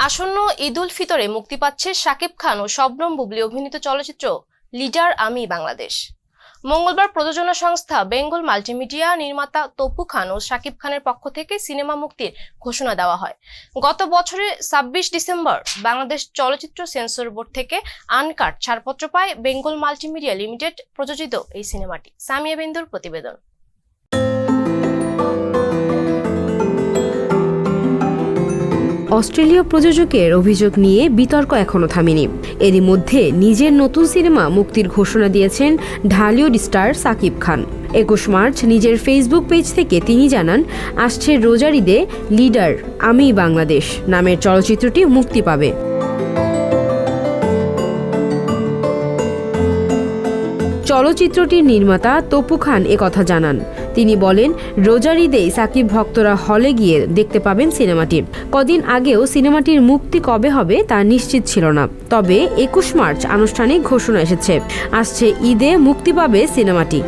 আসন্ন ঈদ উল ফিতরে মুক্তি পাচ্ছে শাকিব খান ও শবনম বুবলী অভিনীত চলচ্চিত্র লিডার আমি বাংলাদেশ। মঙ্গলবার প্রযোজনা সংস্থা বেঙ্গল মাল্টিমিডিয়া নির্মাতা তপু খান ও শাকিব খানের পক্ষ থেকে সিনেমা মুক্তির ঘোষণা দেওয়া হয়। গত বছরের ২৬ ডিসেম্বর বাংলাদেশ চলচ্চিত্র সেন্সর বোর্ড থেকে আনকাট ছাড়পত্র পায় বেঙ্গল মাল্টিমিডিয়া লিমিটেড প্রযোজিত এই সিনেমাটি। সামিয়া বিন্দুর প্রতিবেদন। অস্ট্রেলীয় প্রযোজকের অভিযোগ নিয়ে বিতর্ক এখনো থামেনি। এরই মধ্যে নিজের নতুন সিনেমা মুক্তির ঘোষণা দিয়েছেন ঢালিউড স্টার সাকিব খান। ২১ মার্চ নিজের ফেসবুক পেজ থেকে তিনি জানান, আসছে রোজার ঈদে লিডার আমি বাংলাদেশ নামের চলচ্চিত্রটি মুক্তি পাবে। চলচ্চিত্রটির নির্মাতা তপু খান একথা জানান। তিনি বলেন, রোজার ঈদে সাকিব ভক্তরা হলে গিয়ে দেখতে পাবেন সিনেমাটি। কদিন আগেও সিনেমাটির মুক্তি কবে হবে তা নিশ্চিত ছিল না, তবে ২১ মার্চ আনুষ্ঠানিক ঘোষণা এসেছে, আসছে ঈদে মুক্তি পাবে সিনেমাটি।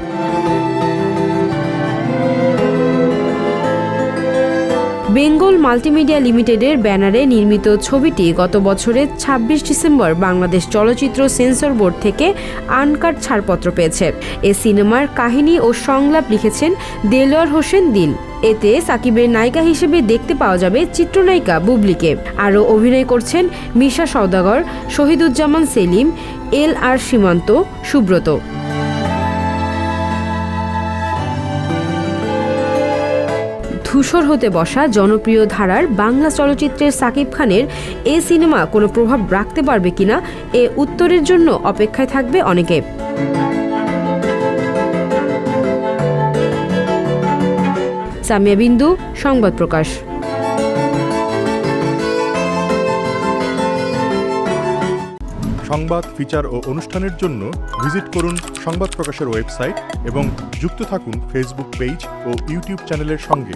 বেঙ্গল মাল্টিমিডিয়া লিমিটেডের ব্যানারে নির্মিত ছবিটি গত বছরের ২৬ ডিসেম্বর বাংলাদেশ চলচ্চিত্র সেন্সর বোর্ড থেকে আনকাট ছাড়পত্র পেয়েছে। এ সিনেমার কাহিনী ও সংলাপ লিখেছেন দেলোয়ার হোসেন দিল। এতে সাকিবের নায়িকা হিসেবে দেখতে পাওয়া যাবে চিত্রনায়িকা বুবলীকে। আরও অভিনয় করছেন মিশা সওদাগর, শহীদুজ্জামান সেলিম, LR সীমান্ত, সুব্রত। ধূসর হতে বসা জনপ্রিয় ধারার বাংলা চলচ্চিত্রের সাকিব খানের এ সিনেমা কোনো প্রভাব রাখতে পারবে কিনা এ উত্তরের জন্য অপেক্ষায় থাকবে অনেকে। সামিয়া বিন্দু, সংবাদ প্রকাশ। সংবাদ, ফিচার ও অনুষ্ঠানের জন্য ভিজিট করুন সংবাদ প্রকাশের ওয়েবসাইট এবং যুক্ত থাকুন ফেসবুক পেজ ও ইউটিউব চ্যানেলের সঙ্গে।